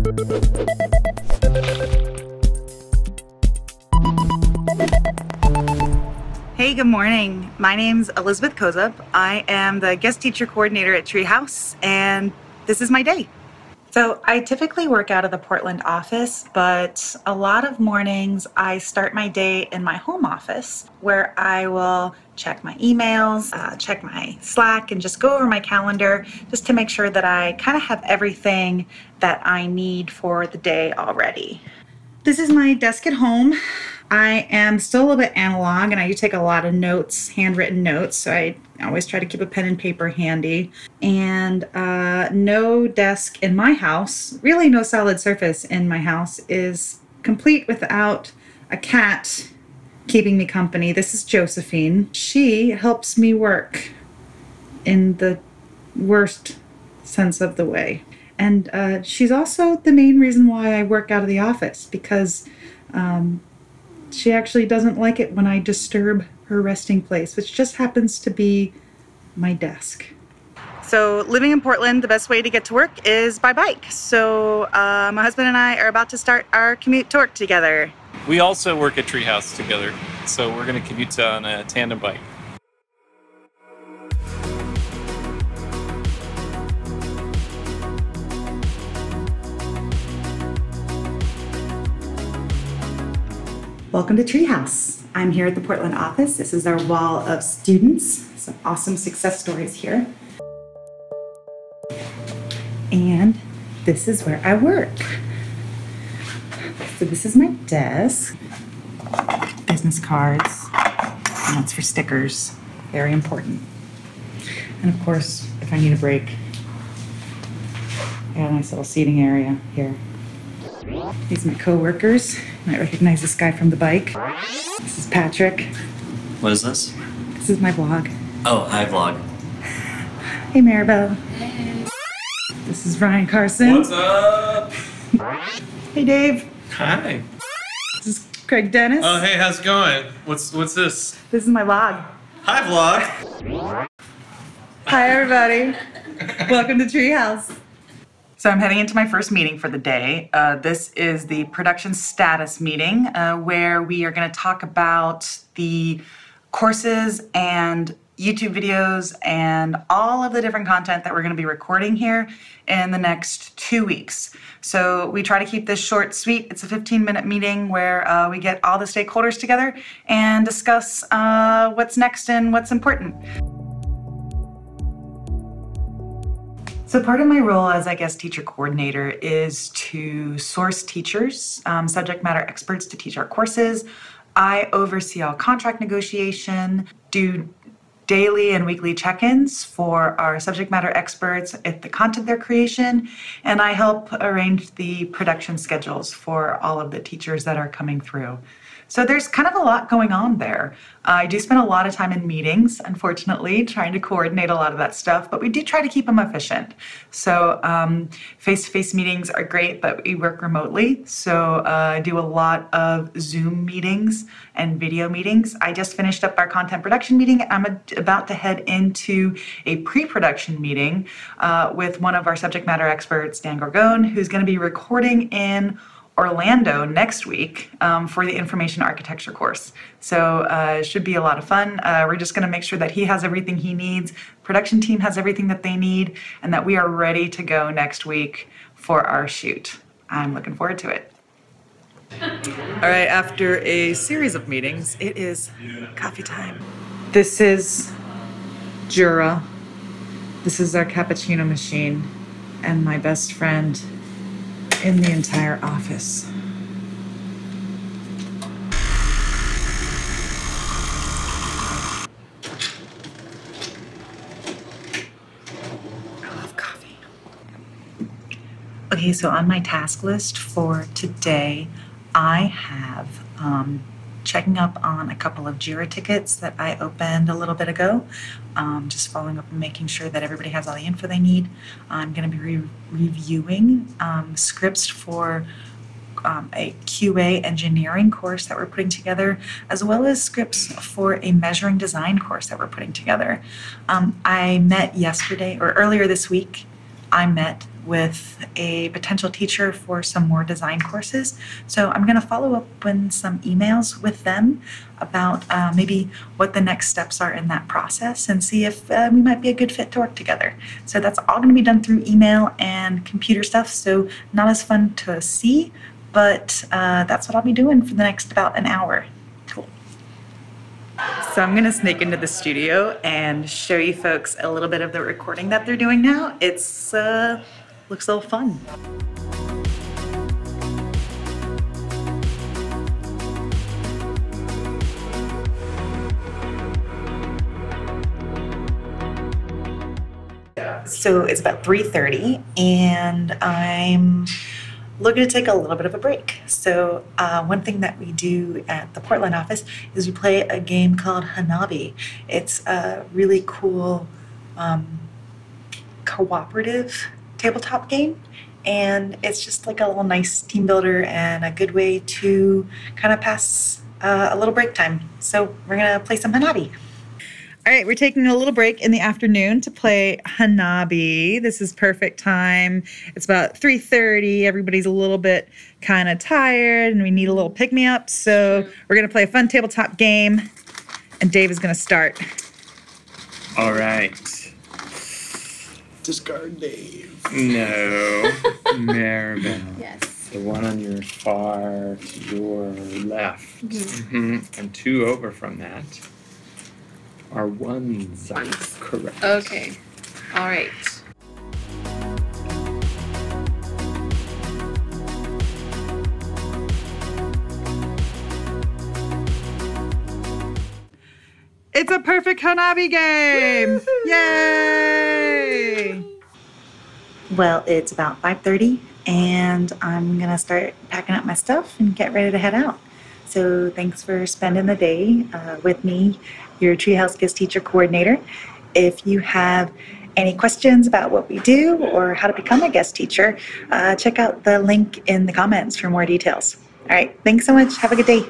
Hey, good morning. My name's Elizabeth Kozup. I am the guest teacher coordinator at Treehouse, and this is my day. So I typically work out of the Portland office, but a lot of mornings I start my day in my home office where I will check my emails, check my Slack, and just go over my calendar just to make sure that I kind of have everything that I need for the day already. This is my desk at home. I am still a little bit analog, and I do take a lot of notes, handwritten notes, so I always try to keep a pen and paper handy. And no desk in my house, really no solid surface in my house, is complete without a cat keeping me company. This is Josephine. She helps me work in the worst sense of the way. And she's also the main reason why I work out of the office, because she actually doesn't like it when I disturb her resting place, which just happens to be my desk. So living in Portland, the best way to get to work is by bike. So my husband and I are about to start our commute to work together. We also work at Treehouse together, so we're going to commute on a tandem bike. Welcome to Treehouse. I'm here at the Portland office. This is our wall of students. Some awesome success stories here. And this is where I work. So this is my desk. Business cards. And that's for stickers. Very important. And of course, if I need a break, I got a nice little seating area here. These are my co-workers. You might recognize this guy from the bike. This is Patrick. What is this? This is my vlog. Oh, hi vlog. Hey Maribel. Hey. This is Ryan Carson. What's up? Hey Dave. Hi. This is Craig Dennis. Oh, hey, how's it going? What's this? This is my vlog. Hi, vlog. Hi everybody. Welcome to Treehouse. So I'm heading into my first meeting for the day. This is the production status meeting where we are going to talk about the courses and YouTube videos and all of the different content that we're going to be recording here in the next 2 weeks. So we try to keep this short, sweet. It's a 15-minute meeting where we get all the stakeholders together and discuss what's next and what's important. So part of my role as I guess teacher coordinator is to source teachers, subject matter experts to teach our courses. I oversee all contract negotiation, do daily and weekly check-ins for our subject matter experts at the content they're creation, and I help arrange the production schedules for all of the teachers that are coming through. So there's kind of a lot going on there. I do spend a lot of time in meetings, unfortunately, trying to coordinate a lot of that stuff, but we do try to keep them efficient. So face-to-face meetings are great, but we work remotely. So I do a lot of Zoom meetings and video meetings. I just finished up our content production meeting. I'm about to head into a pre-production meeting with one of our subject matter experts, Dan Gorgone, who's going to be recording in Orlando next week for the information architecture course. So it should be a lot of fun. We're just going to make sure that he has everything he needs, production team has everything that they need, and that we are ready to go next week for our shoot. I'm looking forward to it. All right, after a series of meetings, it is coffee time. This is Jura. This is our cappuccino machine and my best friend in the entire office. I love coffee. Okay, so on my task list for today, I have checking up on a couple of JIRA tickets that I opened a little bit ago. Just following up and making sure that everybody has all the info they need. I'm going to be reviewing scripts for a QA engineering course that we're putting together, as well as scripts for a measuring design course that we're putting together. I met yesterday, or earlier this week, I met with a potential teacher for some more design courses. So I'm going to follow up with some emails with them about maybe what the next steps are in that process and see if we might be a good fit to work together. So that's all going to be done through email and computer stuff, so not as fun to see, but that's what I'll be doing for the next about an hour. Cool. So I'm gonna sneak into the studio and show you folks a little bit of the recording that they're doing now. It's looks a little fun. So it's about 3:30 and I'm looking to take a little bit of a break. So one thing that we do at the Portland office is we play a game called Hanabi. It's a really cool cooperative tabletop game, and it's just like a little nice team builder and a good way to kind of pass a little break time. So we're gonna play some Hanabi. All right, we're taking a little break in the afternoon to play Hanabi. This is perfect time. It's about 3:30. Everybody's a little bit kind of tired and we need a little pick-me-up. So we're going to play a fun tabletop game and Dave is going to start. All right. Discard Dave. No. Maribel. Yes. The one on your far to your left. And two over from that are ones. Ones. Correct. Okay. All right. It's a perfect Hanabi game! Woo-hoo! Yay! Well, it's about 5:30 and I'm gonna start packing up my stuff and get ready to head out. So thanks for spending the day with me, your Treehouse Guest Teacher Coordinator. If you have any questions about what we do or how to become a guest teacher, check out the link in the comments for more details. All right, thanks so much. Have a good day.